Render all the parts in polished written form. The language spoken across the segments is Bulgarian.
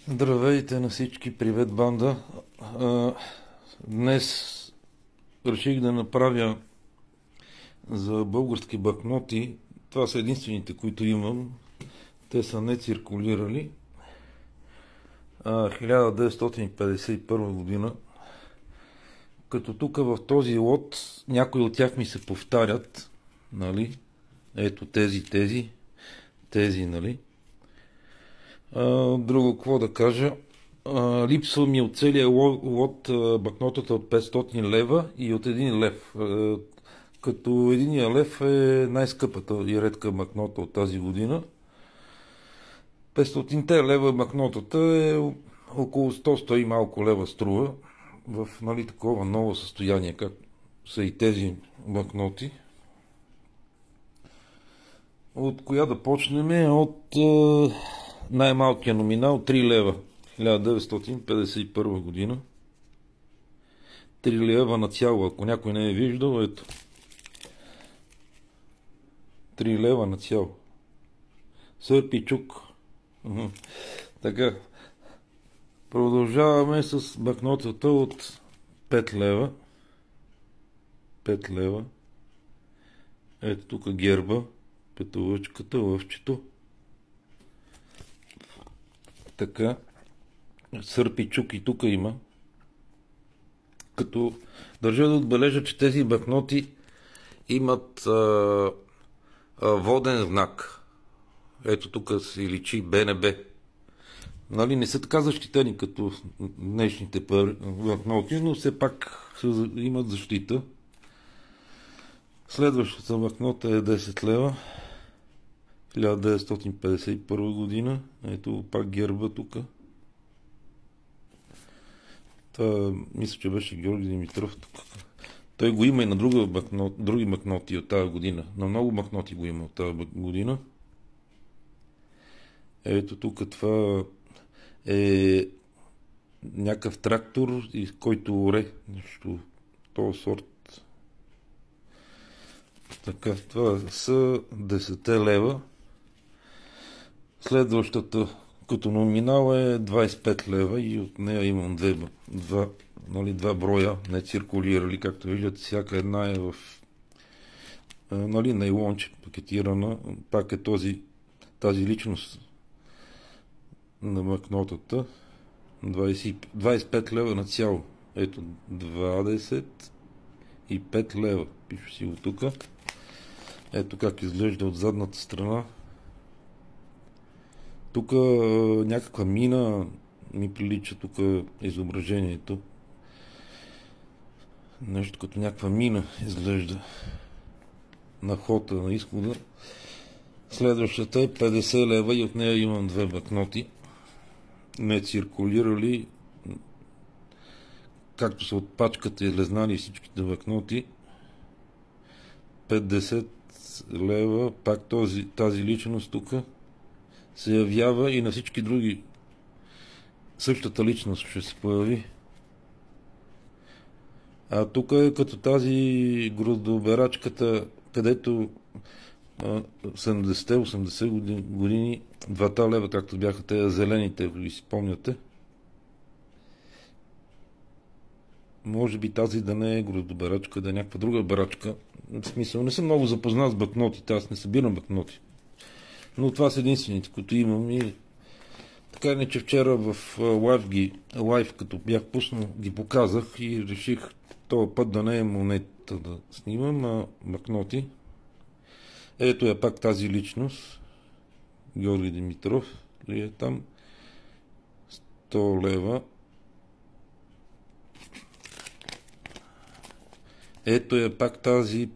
Здравейте на всички, привет банда. Днес реших да направя за български банкноти. Това са единствените, които имам. Те са не циркулирали. 1951 година. Като тук в този лот някои от тях ми се повтарят. Нали? Ето тези, нали? Друго, какво да кажа? Липсва ми от целия лот банкнотата от 500 лева и от 1 лев. Като единия лев е най-скъпата и редка банкнота от тази година. 500-те лева банкнотата е около 100 и малко лева струва. В такова ново състояние, как са и тези банкноти. От коя да почнем? От най-малкия номинал 3 лева. 1951 година. 3 лева на цяло, ако някой не е виждал, ето. 3 лева на цяло. Сърпичук. Така. Продължаваме с банкнотата от 5 лева. 5 лева. Ето тук герба, петолъчката, лъвчето. Така. Сърпичук и тук има. Като държа да отбележа, че тези банкноти имат воден знак. Ето тук се личи БНБ. Нали, не са така защитени като днешните банкноти, но все пак имат защита. Следващата банкнота е 10 лева. 1951 година. Ето пак герба тук. Това мисля, че беше Георги Димитров тук. Той го има и на други банкноти от тази година. На много банкноти го има от тази година. Ето тук това е някакъв трактор, който оре нещо този сорт. Така, това са 10 лева. Следващата като номинал е 25 лева и от нея имам два броя не циркулирали, както виждате, всяка една е в нейлонче пакетирана. Пак е тази личност на банкнотата. 25 лева на цяло. Ето 25 лева. Пише си го тук. Ето как изглежда от задната страна. Тук някаква мина ми прилича тук изображението. Нещо като някаква мина изглежда на хода, на изхода. Следващата е 50 лева и от нея имам две банкноти. Не циркулирали, както са от пачката излезнали всичките банкноти. 50 лева, пак тази личност тук се явява и на всички други същата личност ще се появи. А тук е като тази гроздоберачката, където 70-80 години 2 лева, както бяха те зелените, ако ги си спомняте. Може би тази да не е гроздоберачка, да е някаква друга берачка. В смисъл, не съм много запознат с банкнотите, аз не събирам банкноти. Но това са единствените, които имам и така не, че вчера в лайв, като бях пуснал, ги показах и реших този път да не е монета да снимам, а банкноти. Ето е пак тази личност. Георги Димитров ли е там? 100 лева. Ето е пак тази,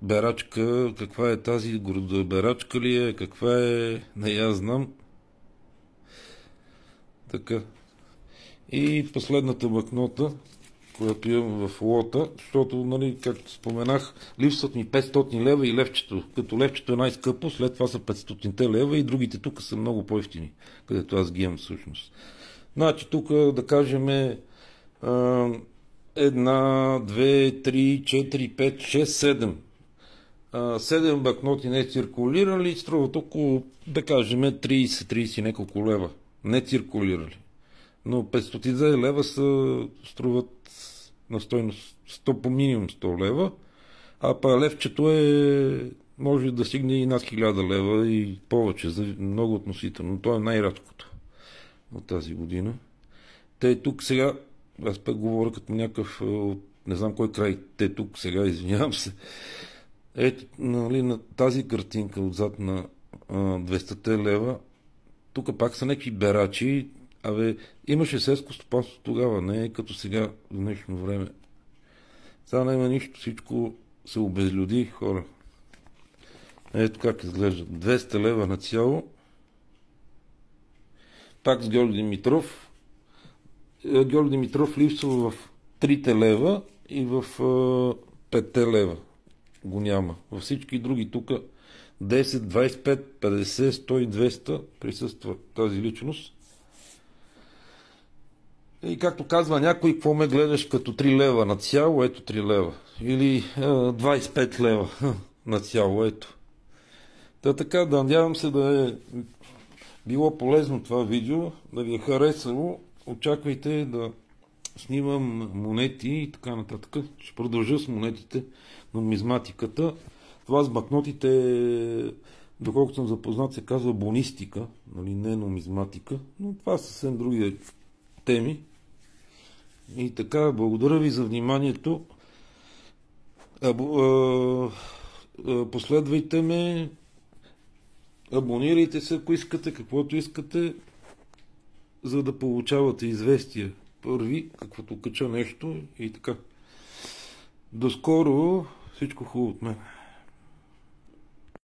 берачка. Каква е тази? Берачка ли е? Каква е? Не я знам. Така. И последната банкнота, която имам в лота, защото, както споменах, липсват ми 500 лева и левчето. Като левчето е най-скъпо, след това са 500 лева и другите тук са много по-евтини, където аз ги имам всъщност. Значи тук да кажем 1, 2, 3, 4, 5, 6, 7. 7 банкноти не циркулирали, струват около, да кажем, 30 няколко лева. не циркулирали. Но 500 лева струват на стойност 100 по минимум 100 лева, а па левчето може да стигне и над 1000 лева и повече, много относително. То е най-рядкото от тази година. Те тук сега, аз пък говоря като някакъв, не знам кой край, те тук сега, извинявам се. Ето, нали, на тази картинка отзад на 200 лева, тук пак са някакви берачи. Имаше селско стопанство тогава, не е като сега в днешно време. Сега няма нищо, всичко се обезлюди, хора. Ето как изглежда. 200 лева на цяло. Пак с Георги Димитров. Георги Димитров липсва в 3 лева и в 5 лева. Го няма. Във всички други тук 10, 25, 50, 100 и 200 присъства тази личност. И както казва някой, какво ме гледаш като 3 лева на цяло, ето 3 лева. Или 25 лева на цяло, ето. Така, да надявам се да е било полезно това видео, да ви е харесало. Очаквайте да снимам монети и така нататък. Ще продължа с монетите, нумизматиката. Това с банкнотите, доколкото съм запознат, се казва бонистика, нали, не нумизматика, но това са съвсем други теми. И така, благодаря ви за вниманието. Последвайте ме, абонирайте се, ако искате, каквото искате, за да получавате известия първи, каквото кача нещо и така. До скоро, всичко хубаво от мен.